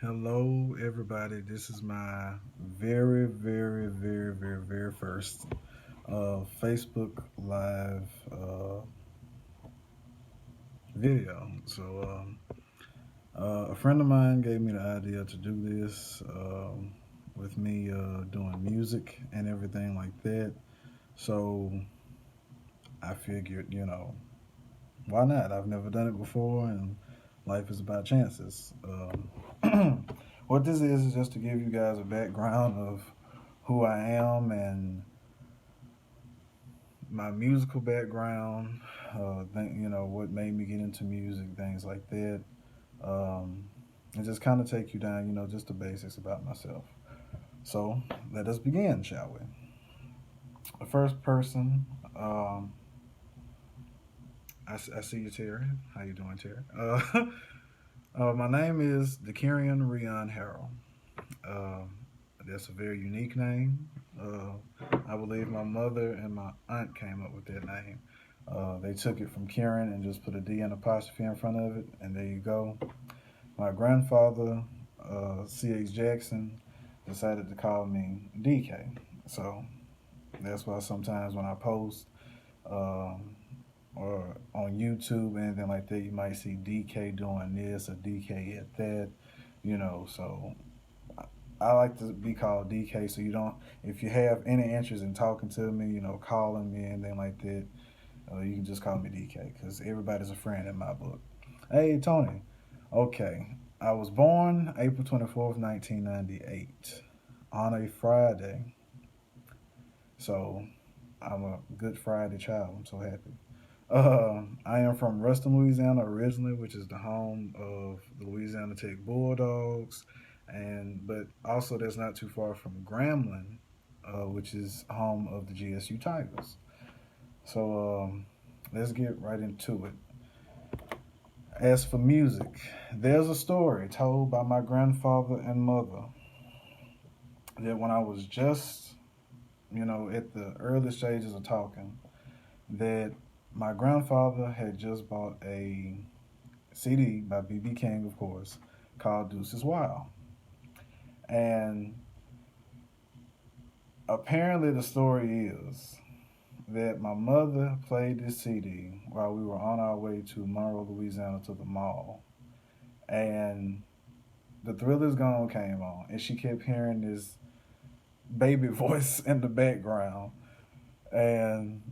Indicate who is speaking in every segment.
Speaker 1: Hello, everybody. This is my very first Facebook Live video. A friend of mine gave me the idea to do this with me doing music and everything like that. So I figured, why not? I've never done it before, and life is about chances. What this is just to give you guys a background of who I am and my musical background. What made me get into music, things like that, um, and just kind of take you down, just the basics about myself. So let us begin, shall we? The first person, I see you, Terry. How you doing, Terry? My name is Decarion Rion Harrell. Um, that's a very unique name. I believe my mother and my aunt came up with that name. They took it from Karen and just put a D and apostrophe in front of it, and there you go. My grandfather, C.H. Jackson, decided to call me DK. So that's why sometimes when I post um, or on YouTube, anything like that, you might see DK doing this or DK at that, So I like to be called DK, so you don't. If you have any interest in talking to me, calling me, anything like that, you can just call me DK because everybody's a friend in my book. Hey, Tony. Okay, I was born April 24th, 1998, on a Friday, so I'm a Good Friday child. I'm so happy. I am from Ruston, Louisiana originally, which is the home of the Louisiana Tech Bulldogs, and but also that's not too far from Grambling, which is home of the GSU Tigers. So let's get right into it. As for music, there's a story told by my grandfather and mother that when I was just, at the early stages of talking, that my grandfather had just bought a CD by BB King, of course, called Deuces Wild. And apparently, the story is that my mother played this CD while we were on our way to Monroe, Louisiana to the mall. And The Thriller's Gone came on, and she kept hearing this baby voice in the background. And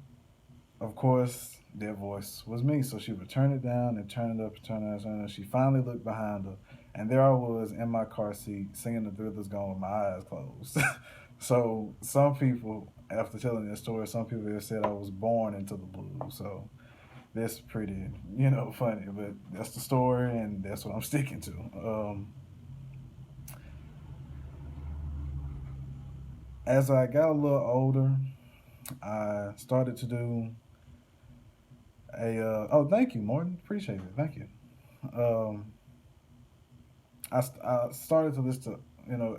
Speaker 1: of course, their voice was me. So she would turn it down and turn it up and turn it up. And she finally looked behind her, and there I was in my car seat singing The Thriller's Gone with my eyes closed. So some people, after telling this story, some people have said I was born into the blues. So that's pretty, funny. But that's the story, and that's what I'm sticking to. As I got a little older, I started to do oh, thank you, Morton. Appreciate it. Thank you. Um, I started to listen to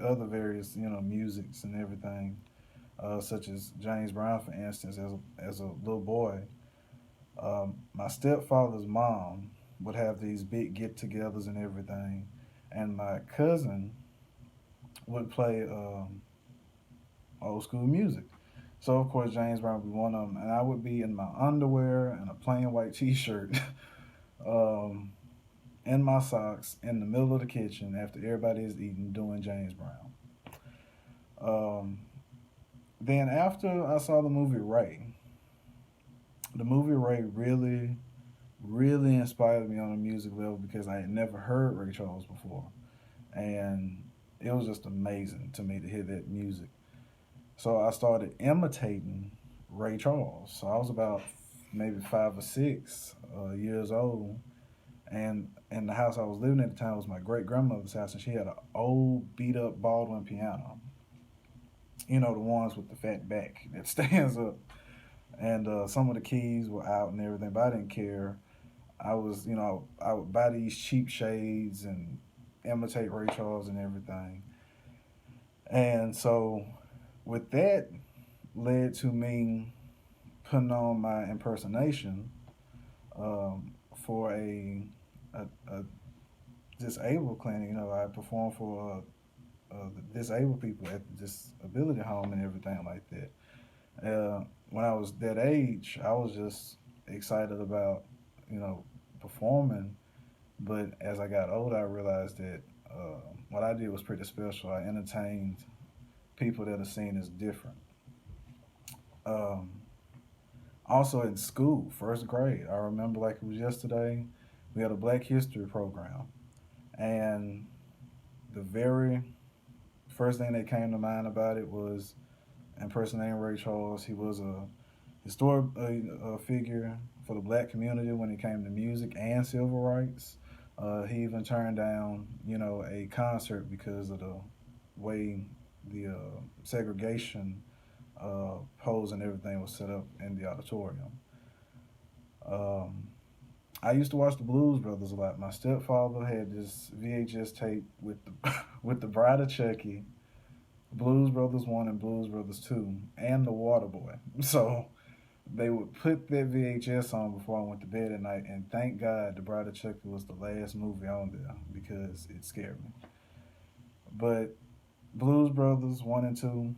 Speaker 1: other various musics and everything, such as James Brown, for instance. As a little boy, my stepfather's mom would have these big get-togethers and everything, and my cousin would play old school music. So of course James Brown would be one of them, and I would be in my underwear and a plain white T-shirt, um, and my socks in the middle of the kitchen after everybody is eating, doing James Brown. Um, then after I saw the movie Ray really inspired me on a music level because I had never heard Ray Charles before, and it was just amazing to me to hear that music. So I started imitating Ray Charles. So I was about maybe 5 or 6 years old, and in the house I was living at the time was my great grandmother's house, and she had an old beat up Baldwin piano. The ones with the fat back that stands up, and some of the keys were out and everything, but I didn't care. I would buy these cheap shades and imitate Ray Charles and everything, and so with that led to me putting on my impersonation for a disabled clinic. I performed for the disabled people at the disability home and everything like that. When I was that age, I was just excited about, you know, performing. But as I got older, I realized that what I did was pretty special. I entertained people that are seen as different. Um, Also in school, first grade, I remember like it was yesterday, we had a Black History program. And the very first thing that came to mind about it was a person named Ray Charles. He was a historic figure for the black community when it came to music and civil rights. He even turned down, a concert because of the way the segregation pose and everything was set up in the auditorium. Um, I used to watch the Blues Brothers a lot. My stepfather had this VHS tape with the with the Bride of Chucky, Blues Brothers One and Blues Brothers Two, and The Waterboy. So they would put that VHS on before I went to bed at night, and thank God The Bride of Chucky was the last movie on there because it scared me. But Blues Brothers One and Two,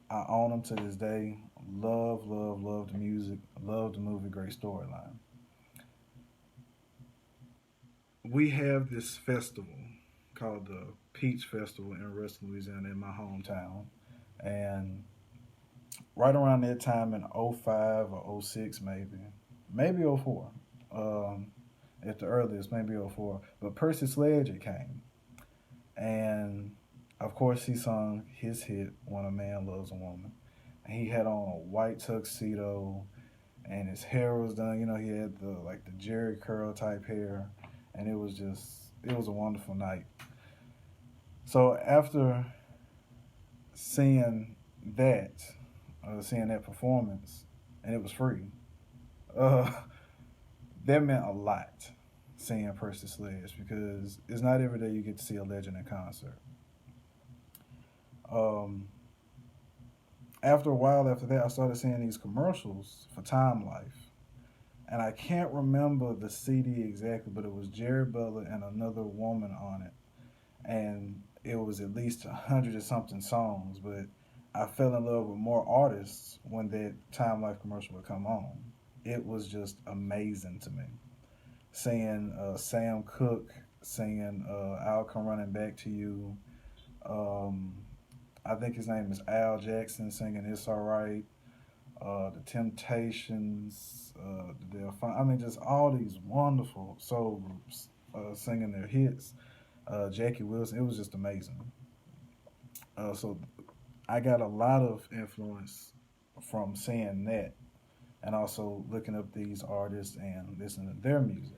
Speaker 1: I own them to this day. Love, love, love the music. Love the movie. Great storyline. We have this festival called the Peach Festival in Ruston, Louisiana, in my hometown. And right around that time in '05 or '06, maybe '04, at the earliest, maybe '04. But Percy Sledge came. And of course, he sung his hit, When a Man Loves a Woman. And he had on a white tuxedo and his hair was done. He had the Jerry curl type hair, and it was a wonderful night. So after seeing that, seeing that performance, and it was free, uh, that meant a lot. Seeing Percy Sledge because it's not every day you get to see a legend in concert. Um, After a while after that, I started seeing these commercials for Time Life, and I can't remember the CD exactly, but it was Jerry Butler and another woman on it, and it was at least 100 or something songs. But I fell in love with more artists when that Time Life commercial would come on. It was just amazing to me. Seeing Sam Cooke singing "I'll Come Running Back to You." Um, I think his name is Al Jackson singing "It's Alright." The Temptations, the Delfine. I mean, just all these wonderful soul groups singing their hits. Jackie Wilson. It was just amazing. So I got a lot of influence from seeing that, and also looking up these artists and listening to their music.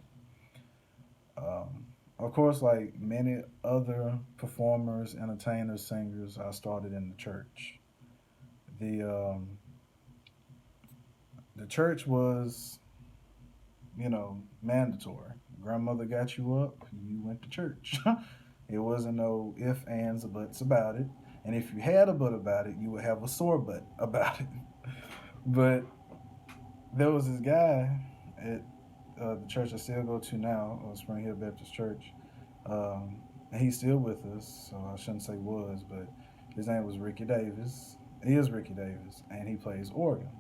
Speaker 1: Of course, like many other performers, entertainers, singers, I started in the church. The um, the church was, mandatory. Grandmother got you up, you went to church. It wasn't no ifs, ands, or buts about it. And if you had a but about it, you would have a sore butt about it. But there was this guy at the church I still go to now, Spring Hill Baptist Church. And he's still with us, so I shouldn't say was, but his name was Ricky Davis. He is Ricky Davis, and he plays organ.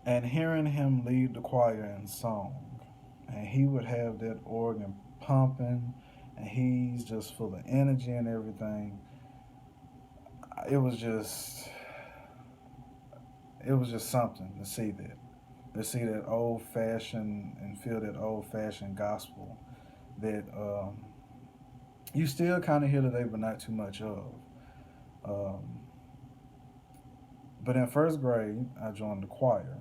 Speaker 1: And hearing him lead the choir in song, and he would have that organ pumping, and he's just full of energy and everything. It was just, it was just something to see that old fashioned and feel that old fashioned gospel that you still kind of hear today, but not too much of. Um, but in first grade, I joined the choir,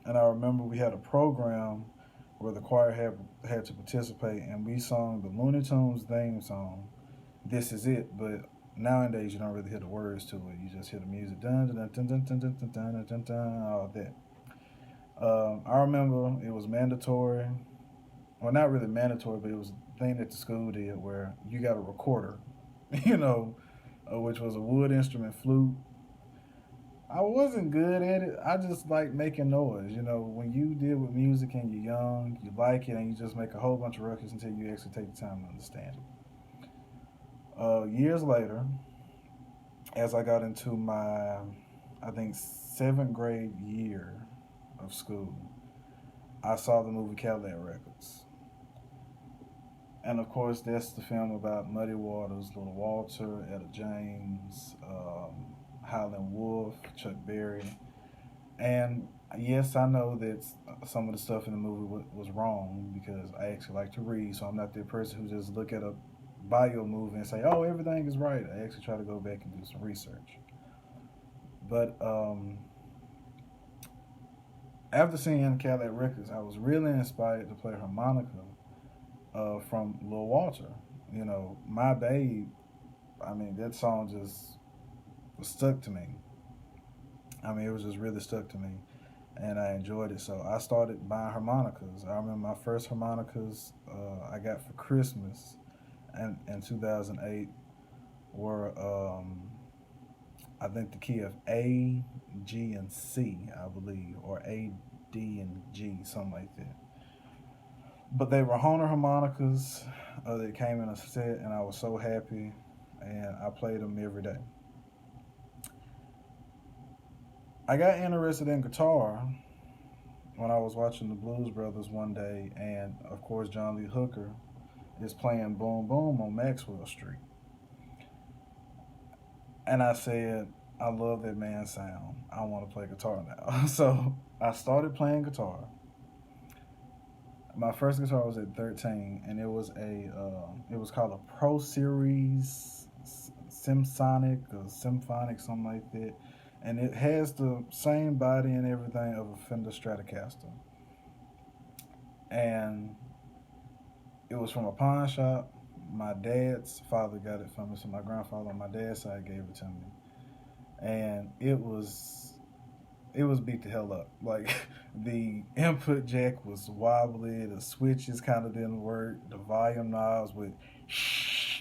Speaker 1: and I remember we had a program where the choir had to participate, and we sung the Looney Tunes theme song. This is it, but nowadays you don't really hear the words to it. You just hear the music, dun dun dun dun dun dun dun dun dun, dun, dun all that. I remember it was mandatory. Well, not really mandatory, but it was a thing that the school did where you got a recorder, you know, which was a wood instrument flute, I wasn't good at it. I just like making noise. You know, when you deal with music and you're young, you like it, and you just make a whole bunch of records until you actually take the time to understand it. Years later, as I got into my, I think, seventh grade year of school, I saw the movie Cadillac Records. And of course, that's the film about Muddy Waters, Little Walter, Etta James, Howlin' Wolf, Chuck Berry. And yes, I know that some of the stuff in the movie was wrong because I actually like to read, so I'm not the person who just look at a bio movie and say, "Oh, everything is right." I actually try to go back and do some research. But after seeing Cadillac Records, I was really inspired to play harmonica from Lil Walter. You know, My Babe. I mean, that song just was stuck to me. I mean, it was just really stuck to me, and I enjoyed it. So I started buying harmonicas. I remember my first harmonicas I got for Christmas, and in 2008 were I think the key of A, G, and C, I believe, or A, D, and G, something like that. But they were Honer harmonicas. They came in a set, and I was so happy, and I played them every day. I got interested in guitar when I was watching the Blues Brothers one day, and of course John Lee Hooker is playing Boom Boom on Maxwell Street, and I said, I love that man's sound. I want to play guitar now. So I started playing guitar. My first guitar was at 13, and it was called a Pro Series Simsonic or Symphonic, something like that, and it has the same body and everything of a Fender Stratocaster. And it was from a pawn shop. My dad's father got it from me, so my grandfather on my dad's side gave it to me, and it was beat the hell up. Like the input jack was wobbly, the switches kind of didn't work, the volume knobs with,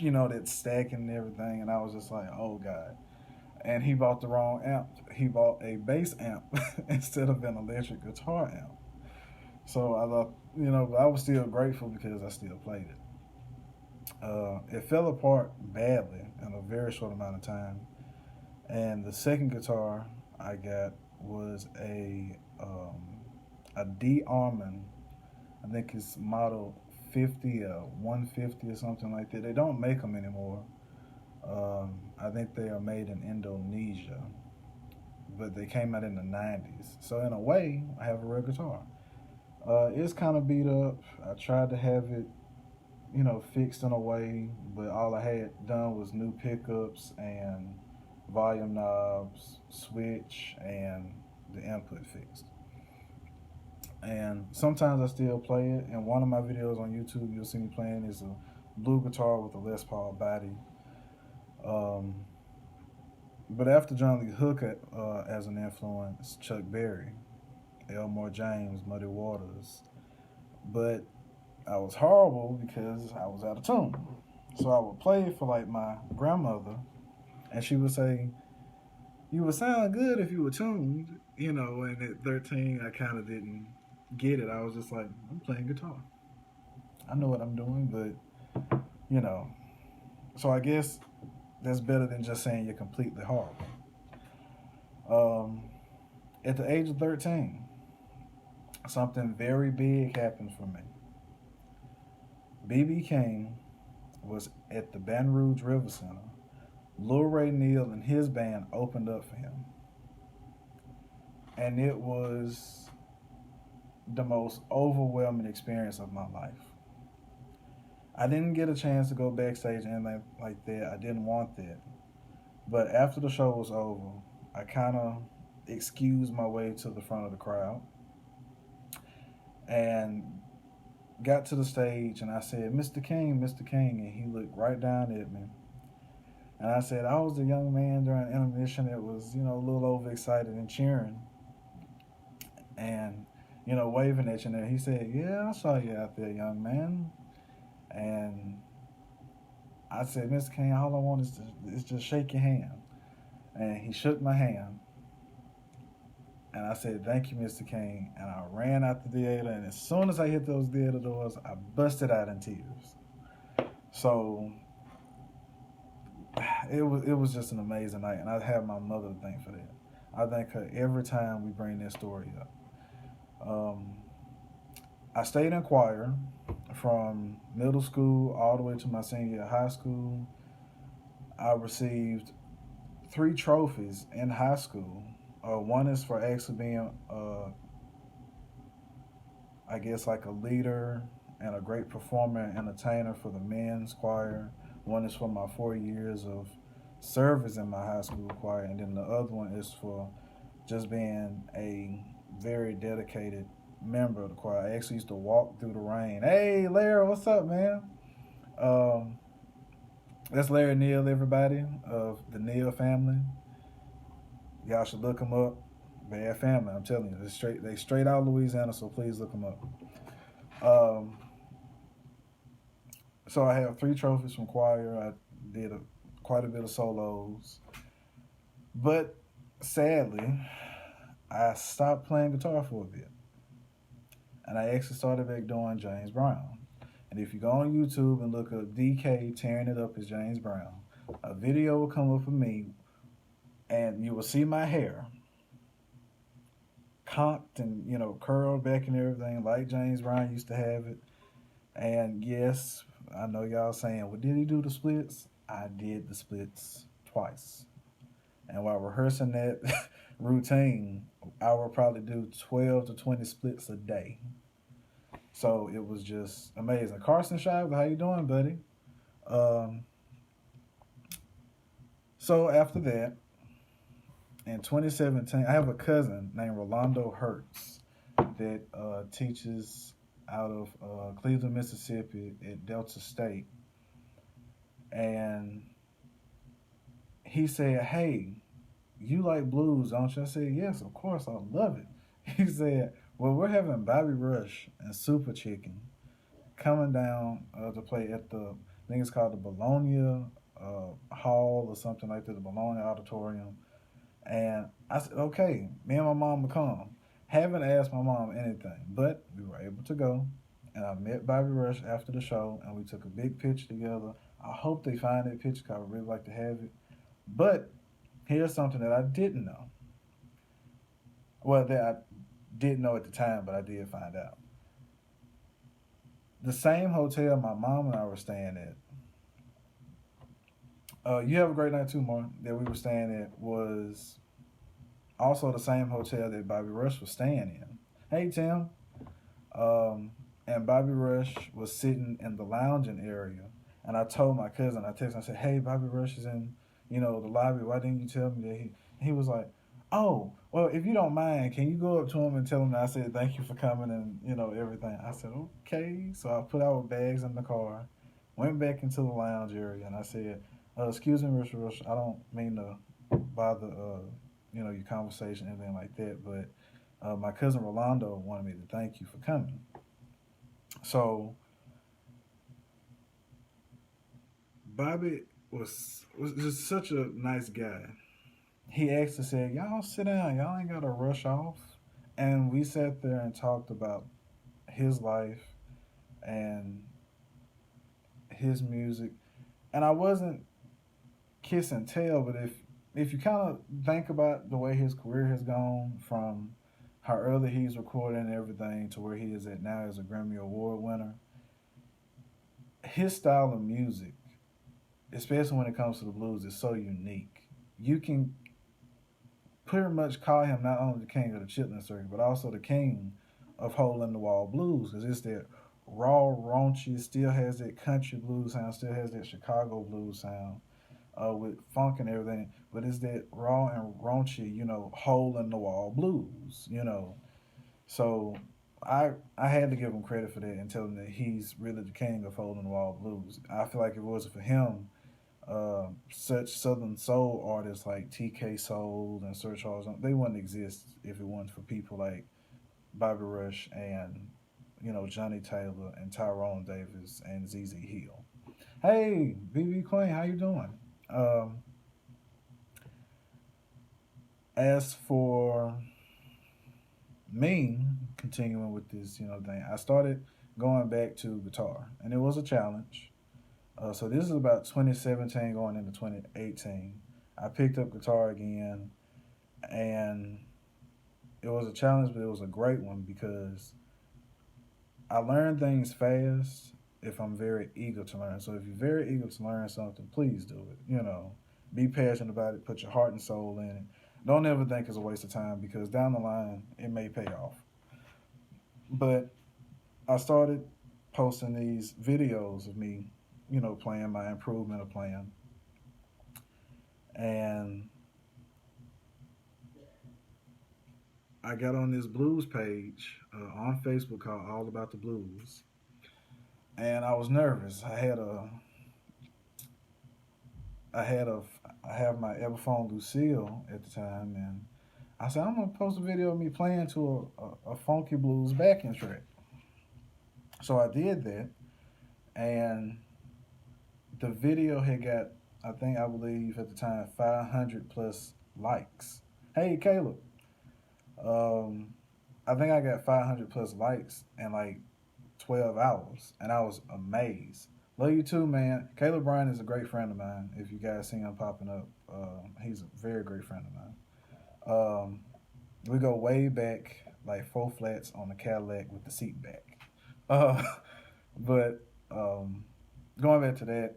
Speaker 1: that stacking and everything, and I was just like, oh god. And he bought the wrong amp. He bought a bass amp instead of an electric guitar amp. So I thought, but I was still grateful because I still played it. It fell apart badly in a very short amount of time. And the second guitar I got was a D Armand. I think it's model 50 or 150 or something like that. They don't make them anymore. I think they are made in Indonesia, but they came out in the 90s. So in a way, I have a real guitar. It's kind of beat up. I tried to have it, fixed in a way, but all I had done was new pickups and volume knobs, switch, and the input fixed. And sometimes I still play it. In one of my videos on YouTube, you'll see me playing is a blue guitar with a Les Paul body. Um, but after John Lee Hooker as an influence, Chuck Berry, Elmore James, Muddy Waters. But I was horrible because I was out of tune. So I would play for like my grandmother, and she would say, "You would sound good if you were tuned," And at 13, I kind of didn't get it. I was just like, I'm playing guitar. I know what I'm doing, but you know. So I guess that's better than just saying you're completely horrible. Um, at the age of 13, something very big happened for me. BB King was at the Baton Rouge River Center. Lil Ray Neal and his band opened up for him. And it was the most overwhelming experience of my life. I didn't get a chance to go backstage and anything like that. I didn't want that. But after the show was over, I kind of excused my way to the front of the crowd and got to the stage, and I said, "Mr. King, Mr. King," and he looked right down at me. And I said, I was the young man during intermission that was, a little overexcited and cheering and, waving at you. And he said, "Yeah, I saw you out there, young man." And I said, "Mr. King, all I want is just shake your hand." And he shook my hand. And I said, "Thank you, Mr. King." And I ran out the theater. And as soon as I hit those theater doors, I busted out in tears. So it was just an amazing night, and I have my mother to thank for that. I thank her every time we bring this story up. Um, I stayed in choir from middle school all the way to my senior year of high school. I received three trophies in high school. One is for actually being, I guess, like a leader and a great performer and entertainer for the men's choir. One is for my 4 years of service in my high school choir, and then the other one is for just being a very dedicated member of the choir. I actually used to walk through the rain. Hey, Larry, what's up, man? Um, that's Larry Neal, everybody of the Neal family. Y'all should look them up. Bad family, I'm telling you. They straight out of Louisiana, so please look them up. Um, so I have three trophies from choir. I did quite a bit of solos, but sadly, I stopped playing guitar for a bit, and I actually started back doing James Brown. And if you go on YouTube and look up DK tearing it up as James Brown, a video will come up of me, and you will see my hair conked and curled back and everything like James Brown used to have it. And yes, I know y'all saying, well, did he do the splits? I did the splits twice. And while rehearsing that routine, I would probably do 12 to 20 splits a day. So it was just amazing. Carson Shive, how you doing, buddy? Um, so after that, in 2017, I have a cousin named Rolando Hertz that teaches out of Cleveland, Mississippi at Delta State. And he said, "Hey, you like blues, don't you?" I said, "Yes, of course, I love it." He said, "Well, we're having Bobby Rush and Super Chicken coming down to play at I think it's called the Bologna Hall or something like that, the Bologna Auditorium." And I said, "Okay, me and my mom will come." Haven't asked my mom anything, but we were able to go. And I met Bobby Rush after the show, and we took a big picture together. I hope they find that picture because I would really like to have it. But here's something that I didn't know. Well, that I didn't know at the time, but I did find out. The same hotel my mom and I were staying at. You have a great night too, Mark. That we were staying at was also the same hotel that Bobby Rush was staying in. Hey, Tim. Um, and Bobby Rush was sitting in the lounging area. And I told my cousin, I texted him, I said, "Hey, Bobby Rush is in, the lobby. Why didn't you tell me that?" He was like, "Oh, well, if you don't mind, can you go up to him and tell him that I said thank you for coming and, everything?" I said, "Okay." So I put our bags in the car, went back into the lounge area, and I said, "Excuse me, Mr. Rush, I don't mean to bother, your conversation, anything like that, but my cousin Rolando wanted me to thank you for coming." So Bobby was just such a nice guy. He actually said, "Y'all sit down. Y'all ain't gotta rush off." And we sat there and talked about his life and his music. And I wasn't kissing tail, but if you kind of think about the way his career has gone from how early he's recording and everything to where he is at now as a Grammy Award winner, his style of music, especially when it comes to the blues, is so unique. You can pretty much call him not only the king of the Chitlin circuit, but also the king of hole in the wall blues, because it's that raw, raunchy, still has that country blues sound, still has that Chicago blues sound, with funk and everything, but it's that raw and raunchy, hole in the wall blues. So I had to give him credit for that and tell him that he's really the king of hole in the wall blues. I feel like if it wasn't for him, such Southern soul artists like TK Soul and Sir Charles, they wouldn't exist if it wasn't for people like Bobby Rush and Johnny Taylor and Tyrone Davis and ZZ Hill. Hey, BB Queen, how you doing? Um, as for me continuing with this, thing, I started going back to guitar, and it was a challenge. So this is about 2017 going into 2018. I picked up guitar again, and it was a challenge, but it was a great one because I learn things fast if I'm very eager to learn. So if you're very eager to learn something, please do it. Be passionate about it. Put your heart and soul in it. Don't ever think it's a waste of time because down the line it may pay off. But I started posting these videos of me, playing my improvement of playing, and I got on this blues page on Facebook called All About the Blues, and I was nervous. I had a, I have my Epiphone Lucille at the time, and I said I'm gonna post a video of me playing to a funky blues backing track. So I did that, and the video had got, I believe at the time, 500 plus likes. Hey Caleb, um, I think I got 500 plus likes in like 12 hours, and I was amazed. Love you too, man. Caleb Bryan is a great friend of mine. If you guys see him popping up, he's a very great friend of mine. We go way back, like four flats on the Cadillac with the seat back. Uh, but going back to that,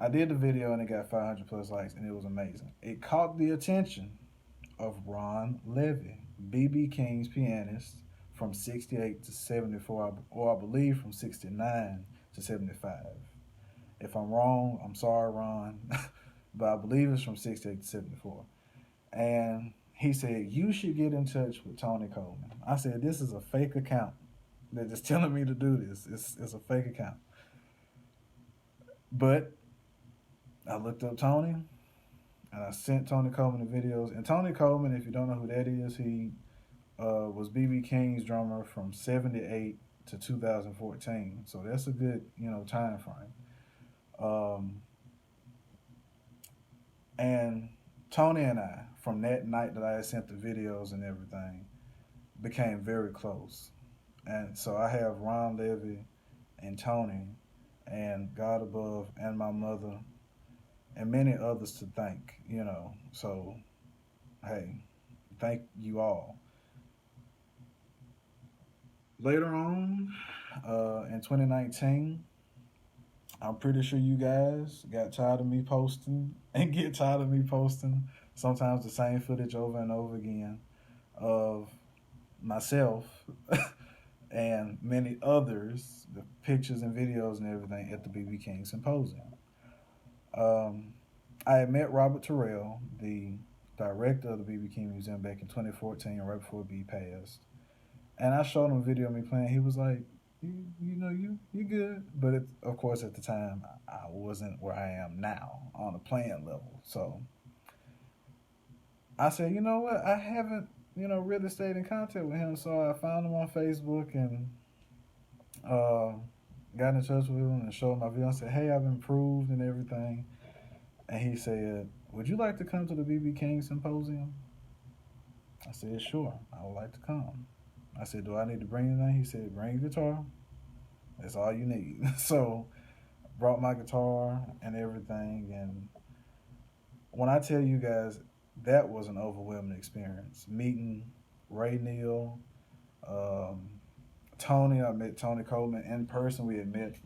Speaker 1: I did the video and it got 500 plus likes, and it was amazing. It caught the attention of Ron Levy, BB King's pianist from 68 to 74, or I believe from 69 to 75. If I'm wrong, I'm sorry, Ron, but I believe it's from 68 to 74. And he said, "You should get in touch with Tony Coleman." I said, "This is a fake account. They're just telling me to do this. It's a fake account." But I looked up Tony, and I sent Tony Coleman the videos. And Tony Coleman, if you don't know who that is, he was BB King's drummer from 78 to 2014. So that's a good, time frame. And Tony and I, from that night that I had sent the videos and everything, became very close. And so I have Ron Levy and Tony and God above and my mother and many others to thank. So, hey, thank you all. Later on, in 2019, I'm pretty sure you guys got tired of me posting and get tired of me posting sometimes the same footage over and over again of myself and many others, the pictures and videos and everything at the BB King Symposium. Um, I had met Robert Terrell, the director of the BB King Museum, back in 2014, right before B passed. And I showed him a video of me playing. He was like, you good. But of course, at the time, I wasn't where I am now on a playing level. So I said, you know what? I haven't, really stayed in contact with him. So I found him on Facebook and uh, got in touch with him and showed him my video. I said, hey, I've improved and everything. And he said, would you like to come to the BB King Symposium? I said, sure, I would like to come. I said, do I need to bring anything? He said, bring your guitar. That's all you need. So brought my guitar and everything. And when I tell you guys, that was an overwhelming experience. Meeting Ray Neal, um, Tony. I met Tony Coleman in person. We had met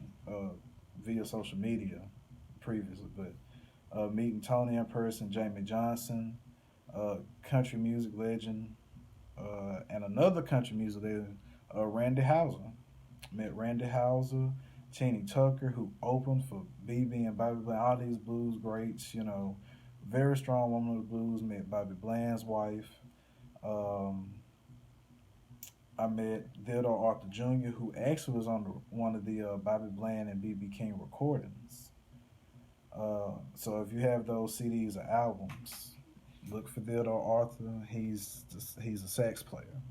Speaker 1: via social media previously, but meeting Tony in person, Jamie Johnson, country music legend, and another country music legend, Randy Houser. Met Randy Houser, Teeny Tucker, who opened for BB and Bobby Bland, all these blues greats. Very strong woman of the blues. Met Bobby Bland's wife. Um, I met Theodore Arthur Jr., who actually was on one of the Bobby Bland and BB King recordings. So if you have those CDs or albums, look for Theodore Arthur. He's a sax player.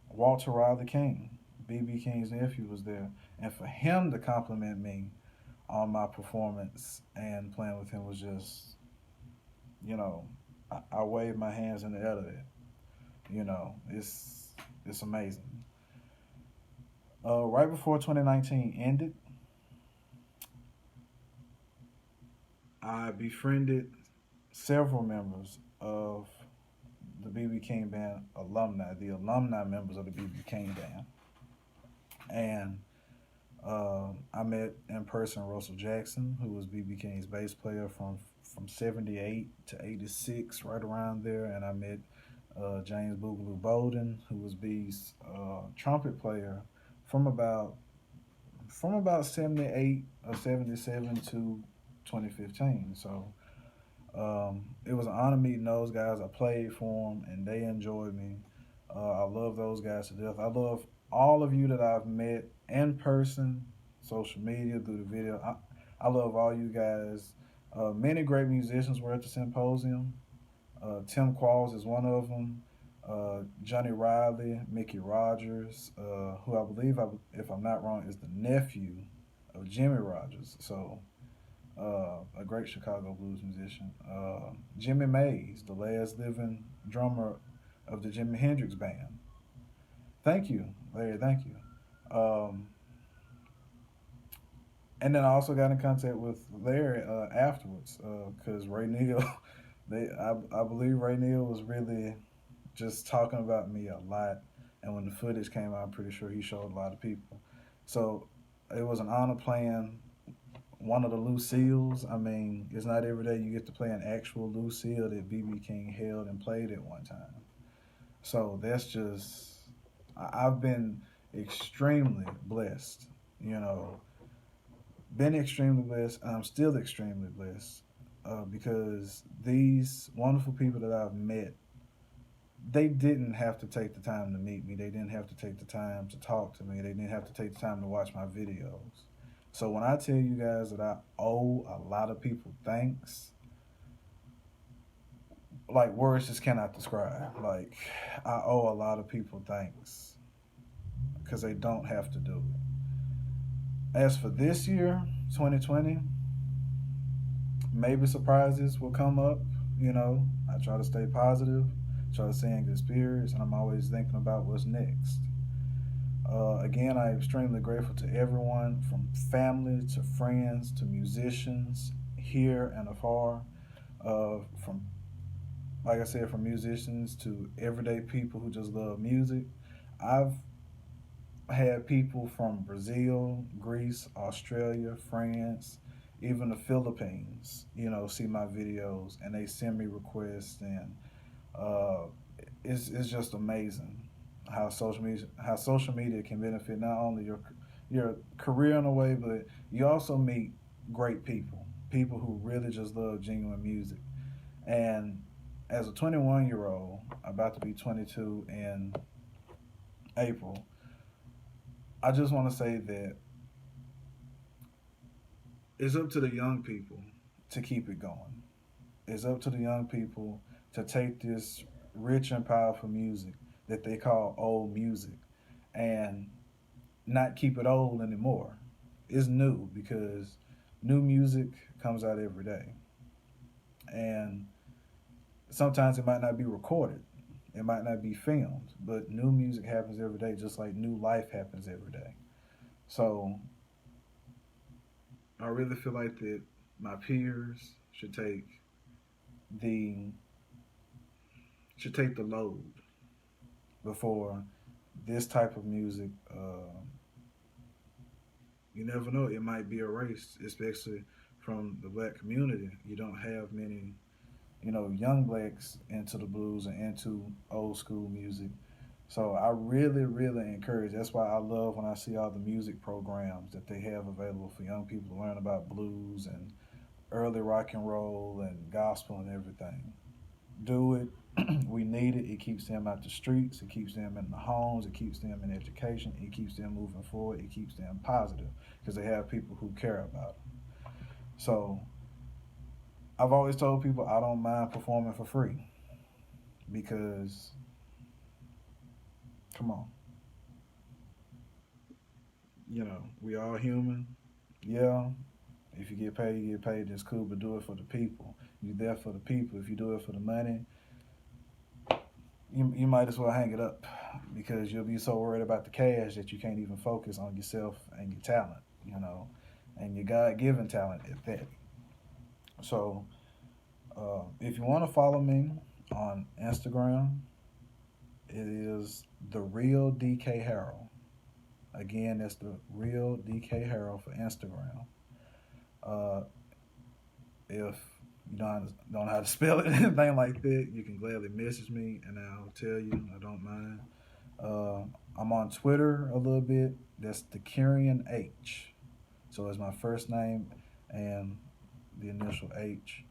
Speaker 1: Walter Riley King, BB King's nephew, was there, and for him to compliment me on my performance and playing with him was just, I waved my hands in the air to that. It's amazing. Right before 2019 ended, I befriended several members of the BB King Band alumni, the alumni members of the BB King Band, and I met in person Russell Jackson, who was BB King's bass player from '78 to '86, right around there, and I met James Boogaloo Bolden, who was B's trumpet player from about '78 or '77 to 2015. So it was an honor meeting those guys. I played for them, and they enjoyed me. I love those guys to death. I love all of you that I've met in person, social media, through the video. I love all you guys. Many great musicians were at the symposium. Tim Qualls is one of them. Johnny Riley, Mickey Rogers, who I believe, if I'm not wrong, is the nephew of Jimmy Rogers. So a great Chicago blues musician. Jimmy Mays, the last living drummer of the Jimi Hendrix Band. Thank you, Larry. Thank you. And then I also got in contact with Larry afterwards because Ray Neal, I believe Ray Neal was really just talking about me a lot. And when the footage came out, I'm pretty sure he showed a lot of people. So it was an honor playing one of the Lucille's. I mean, it's not every day you get to play an actual Lucille that BB King held and played at one time. So that's just, I've been extremely blessed, you know, been extremely blessed, and I'm still extremely blessed because these wonderful people that I've met, they didn't have to take the time to meet me. They didn't have to take the time to talk to me. They didn't have to take the time to watch my videos. So when I tell you guys that I owe a lot of people thanks, like words just cannot describe. Like I owe a lot of people thanks because they don't have to do it. As for this year, 2020, maybe surprises will come up. I try to stay positive, try to stay in good spirits, and I'm always thinking about what's next. Again, I'm extremely grateful to everyone from family to friends to musicians here and afar. From, like I said, from musicians to everyday people who just love music. I've had people from Brazil, Greece, Australia, France, even the Philippines, see my videos and they send me requests, and uh, it's just amazing how social media can benefit not only your career in a way, but you also meet great people who really just love genuine music. And as a 21-year old, about to be 22 in April, I just want to say that it's up to the young people to keep it going. It's up to the young people to take this rich and powerful music that they call old music and not keep it old anymore. It's new because new music comes out every day. And sometimes it might not be recorded, it might not be filmed, but new music happens every day, just like new life happens every day. So I really feel like that my peers the should take the load before this type of music. You never know; it might be erased, especially from the black community. You don't have many, young blacks into the blues and into old school music. So I really, really encourage. That's why I love when I see all the music programs that they have available for young people to learn about blues and early rock and roll and gospel and everything. Do it. We need it. It keeps them out the streets. It keeps them in the homes. It keeps them in education. It keeps them moving forward. It keeps them positive because they have people who care about them. So I've always told people I don't mind performing for free because, come on, we all human. Yeah, if you get paid, you get paid. That's cool, but do it for the people. You're there for the people. If you do it for the money, you might as well hang it up because you'll be so worried about the cash that you can't even focus on yourself and your talent, and your God given talent at that. So, if you want to follow me on Instagram, it is the real DK Harrell. Again, that's the real DK Harrell for Instagram. Uh, if you don't know how to spell it, anything like that, you can gladly message me and I'll tell you. I don't mind. Uh, I'm on Twitter a little bit. That's the Kyrian H. So it's my first name and the initial H.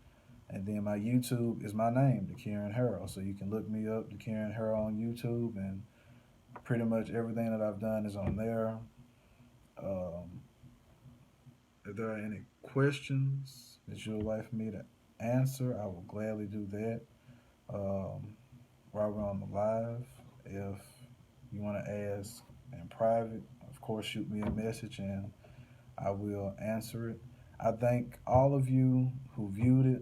Speaker 1: And then my YouTube is my name, the Kieran Harrell. So you can look me up, the Kieran Harrell on YouTube, and pretty much everything that I've done is on there. Um, if there are any questions that you would like for me to answer, I will gladly do that. While we're on the live, if you want to ask in private, of course, shoot me a message and I will answer it. I thank all of you who viewed it,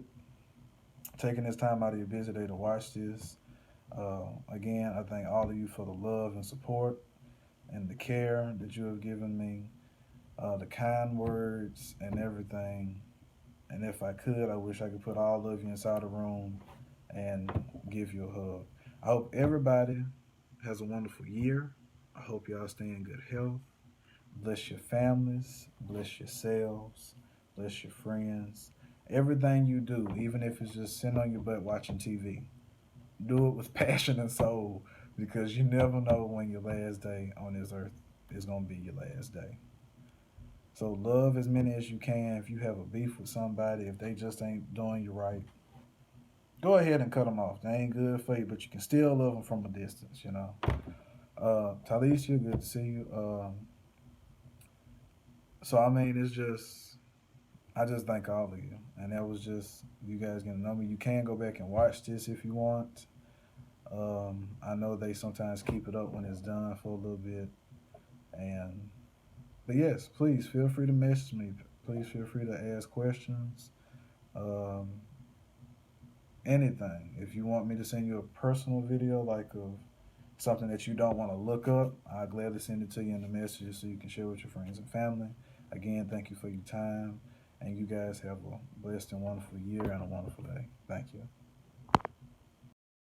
Speaker 1: taking this time out of your busy day to watch this. Again, I thank all of you for the love and support and the care that you have given me, the kind words and everything. And if I could, I wish I could put all of you inside a room and give you a hug. I hope everybody has a wonderful year. I hope y'all stay in good health. Bless your families, bless yourselves, bless your friends. Everything you do, even if it's just sitting on your butt watching TV, do it with passion and soul because you never know when your last day on this earth is going to be your last day. So love as many as you can. If you have a beef with somebody, if they just ain't doing you right, go ahead and cut them off. They ain't good for you, but you can still love them from a distance. Talisha, good to see you. So I mean, I just thank all of you, and that was just you guys getting to know me. You can go back and watch this if you want. I know they sometimes keep it up when it's done for a little bit, and but yes, please feel free to message me. Please feel free to ask questions. Um, Anything. If you want me to send you a personal video, like of something that you don't want to look up, I'll gladly send it to you in the messages so you can share with your friends and family. Again, thank you for your time, and you guys have a blessed and wonderful year and a wonderful day. Thank you.